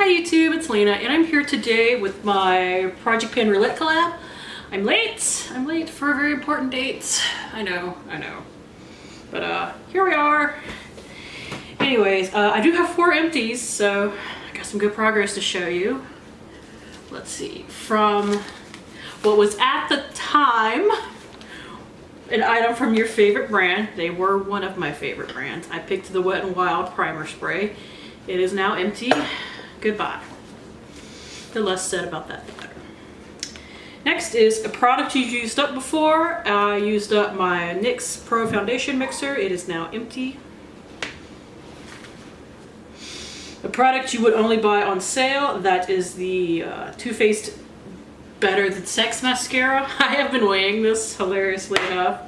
Hi YouTube, it's Lena, and I'm here today with my Project Pan Roulette collab. I'm late for a very important date. I know. But here we are. Anyways, I do have 4 empties, so I got some good progress to show you. Let's see, from what was at the time an item from your favorite brand. They were one of my favorite brands. I picked the Wet n Wild primer spray. It is now empty. Goodbye. The less said about that, the better. Next is a product you've used up before. I used up my NYX Pro Foundation Mixer. It is now empty. A product you would only buy on sale. That is the Too Faced Better Than Sex mascara. I have been weighing this, hilariously enough.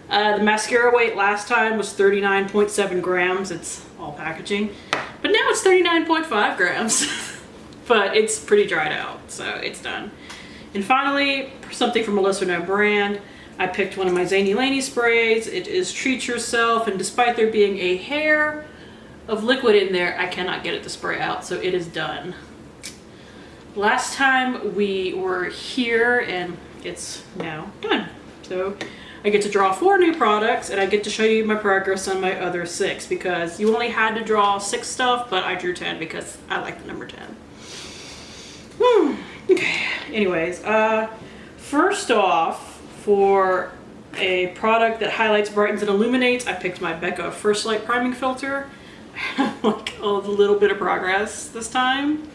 The mascara weight last time was 39.7 grams. It's all packaging. But now it's 39.5 grams. But it's pretty dried out, so it's done. And finally, something from a lesser known brand. I picked one of my Zany Laney sprays. It is Treat Yourself, and despite there being a hair of liquid in there, I cannot get it to spray out, so it is done. Last time we were here, and it's now done. So I get to draw 4 new products, and I get to show you my progress on my other 6, because you only had to draw 6 stuff, but I drew 10 because I like the number 10. Okay, anyways, first off, for a product that highlights, brightens, and illuminates, I picked my Becca First Light Priming Filter. I have like a little bit of progress this time.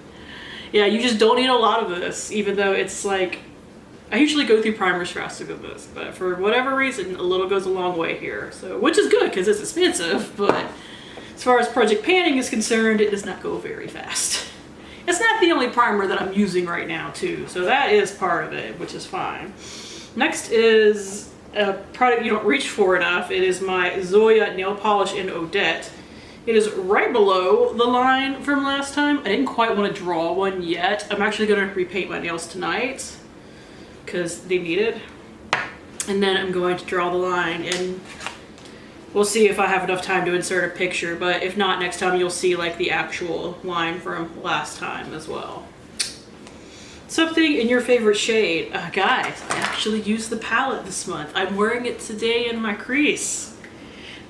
Yeah, you just don't need a lot of this, even though it's like, I usually go through primers faster than this, but for whatever reason, a little goes a long way here. So, which is good because it's expensive, but as far as Project Panning is concerned, it does not go very fast. It's not the only primer that I'm using right now too, so that is part of it, which is fine. Next is a product you don't reach for enough. It is my Zoya Nail Polish in Odette. It is right below the line from last time. I didn't quite want to draw one yet. I'm actually going to repaint my nails tonight because they need it. And then I'm going to draw the line, and we'll see if I have enough time to insert a picture, but if not, next time you'll see like the actual line from last time as well. Something in your favorite shade. Guys, I actually used the palette this month. I'm wearing it today in my crease.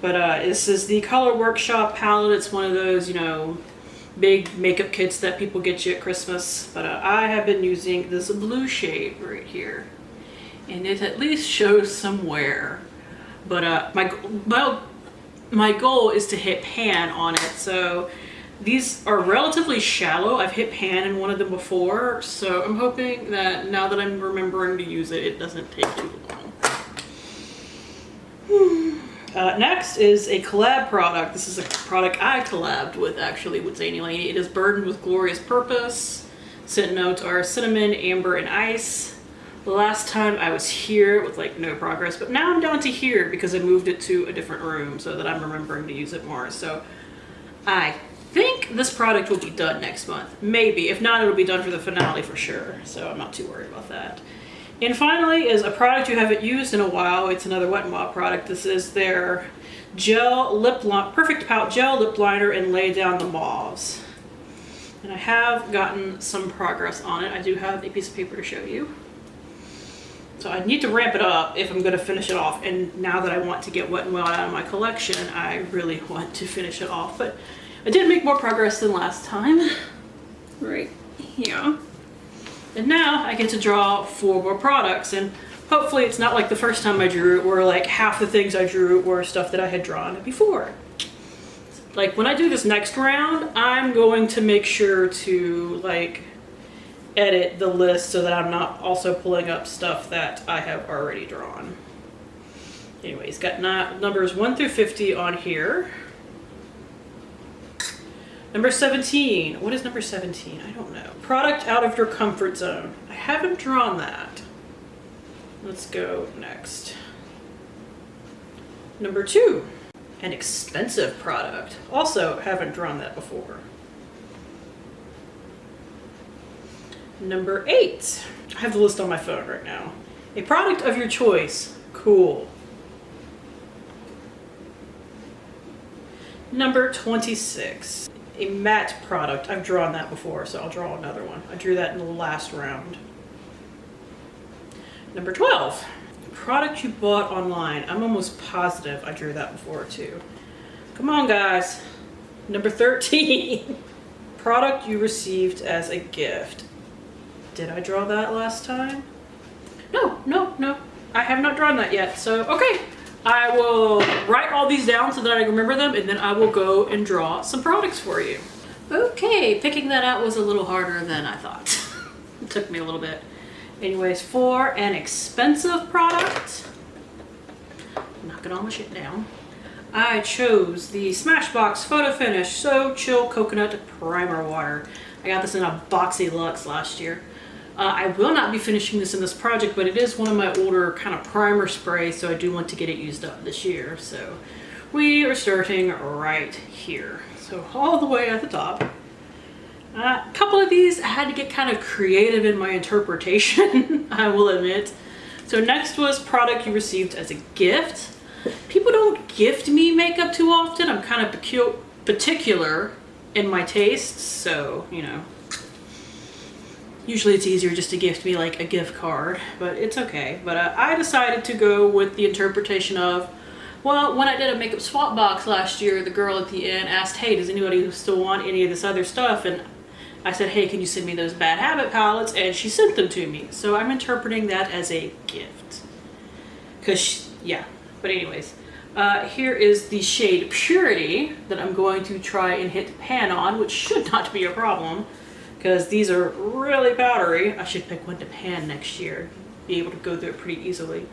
But this is the Color Workshop palette. It's one of those, you know, big makeup kits that people get you at Christmas. But I have been using this blue shade right here. And it at least shows some wear. But my goal is to hit pan on it. So these are relatively shallow. I've hit pan in one of them before. So I'm hoping that now that I'm remembering to use it, it doesn't take too long. Next is a collab product. This is a product I collabed with, actually, with Zany Laney. It is burdened with glorious purpose. Scent notes are cinnamon, amber, and ice. The last time I was here with like no progress, but now I'm down to here because I moved it to a different room so that I'm remembering to use it more. So I think this product will be done next month. Maybe. If not, it'll be done for the finale for sure. So I'm not too worried about that. And finally is a product you haven't used in a while. It's another Wet n Wild product. This is their gel lip liner, Perfect Pout Gel Lip Liner and Lay Down the Mauves. And I have gotten some progress on it. I do have a piece of paper to show you. So I need to ramp it up if I'm going to finish it off. And now that I want to get Wet n Wild out of my collection, I really want to finish it off. But I did make more progress than last time. Right here. And now I get to draw 4 more products, and hopefully it's not like the first time I drew, where like half the things I drew were stuff that I had drawn before. Like when I do this next round, I'm going to make sure to like edit the list so that I'm not also pulling up stuff that I have already drawn. Anyways, got numbers 1 through 50 on here. Number 17. What is number 17? I don't know. Product out of your comfort zone. I haven't drawn that. Let's go next. Number 2. An expensive product. Also haven't drawn that before. Number 8. I have the list on my phone right now. A product of your choice. Cool. Number 26. a matte product. I've drawn that before, so I'll draw another one. I drew that in the last round. Number 12, product you bought online. I'm almost positive I drew that before too. Come on, guys. Number 13, product you received as a gift. Did I draw that last time? No. I have not drawn that yet, so okay. I will write all these down so that I remember them, and then I will go and draw some products for you. Okay, picking that out was a little harder than I thought. It took me a little bit. Anyways, for an expensive product, knocking all my shit down, I chose the Smashbox Photo Finish So Chill Coconut Primer Water. I got this in a Boxy Luxe last year. I will not be finishing this in this project, but it is one of my older kind of primer sprays, so I do want to get it used up this year. So we are starting right here. So all the way at the top. A couple of these I had to get kind of creative in my interpretation, I will admit. So next was product you received as a gift. People don't gift me makeup too often. I'm kind of particular in my tastes, so, you know. Usually it's easier just to gift me like a gift card, but it's okay. But I decided to go with the interpretation of, well, when I did a makeup swap box last year, the girl at the end asked, hey, does anybody still want any of this other stuff? And I said, hey, can you send me those Bad Habit palettes? And she sent them to me. So I'm interpreting that as a gift. Yeah, but anyways. Here is the shade Purity that I'm going to try and hit pan on, which should not be a problem, because these are really powdery. I should pick one to pan next year, be able to go through it pretty easily.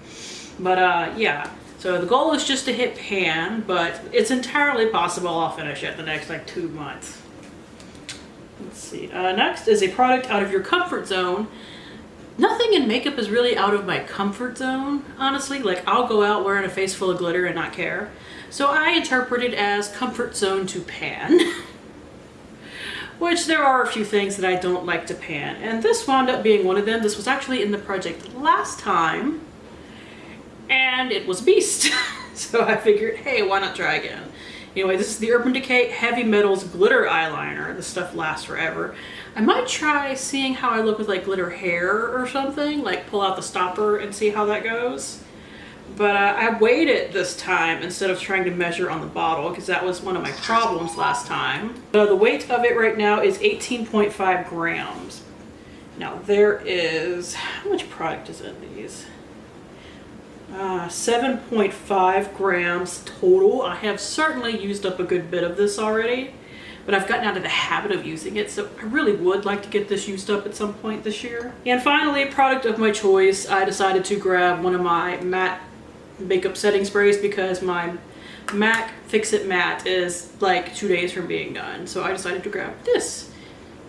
But yeah, so the goal is just to hit pan, but it's entirely possible I'll finish it the next like 2 months. Let's see, next is a product out of your comfort zone. Nothing in makeup is really out of my comfort zone, honestly. Like, I'll go out wearing a face full of glitter and not care. So I interpret it as comfort zone to pan. Which there are a few things that I don't like to pan, and this wound up being one of them. This was actually in the project last time, and it was a beast. So I figured, hey, why not try again? Anyway, this is the Urban Decay Heavy Metals Glitter Eyeliner. This stuff lasts forever. I might try seeing how I look with like glitter hair or something, like pull out the stopper and see how that goes. But I weighed it this time instead of trying to measure on the bottle, because that was one of my problems last time. The weight of it right now is 18.5 grams. Now there is, how much product is in these? 7.5 grams total. I have certainly used up a good bit of this already, but I've gotten out of the habit of using it, so I really would like to get this used up at some point this year. And finally, product of my choice, I decided to grab one of my matte makeup setting sprays because my MAC Fix-It Matte is like 2 days from being done. So I decided to grab this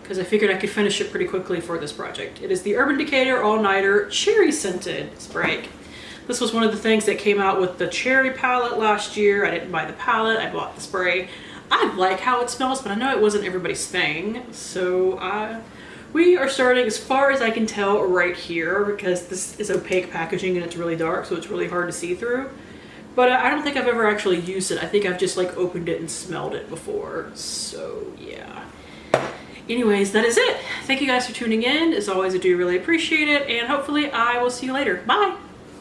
because I figured I could finish it pretty quickly for this project. It is the Urban Decay All Nighter Cherry Scented Spray. This was one of the things that came out with the cherry palette last year. I didn't buy the palette, I bought the spray. I like how it smells, but I know it wasn't everybody's thing. So we are starting, as far as I can tell, right here, because this is opaque packaging and it's really dark, so it's really hard to see through. But I don't think I've ever actually used it. I think I've just like opened it and smelled it before. So yeah. Anyways, that is it. Thank you guys for tuning in. As always, I do really appreciate it, and hopefully I will see you later. Bye!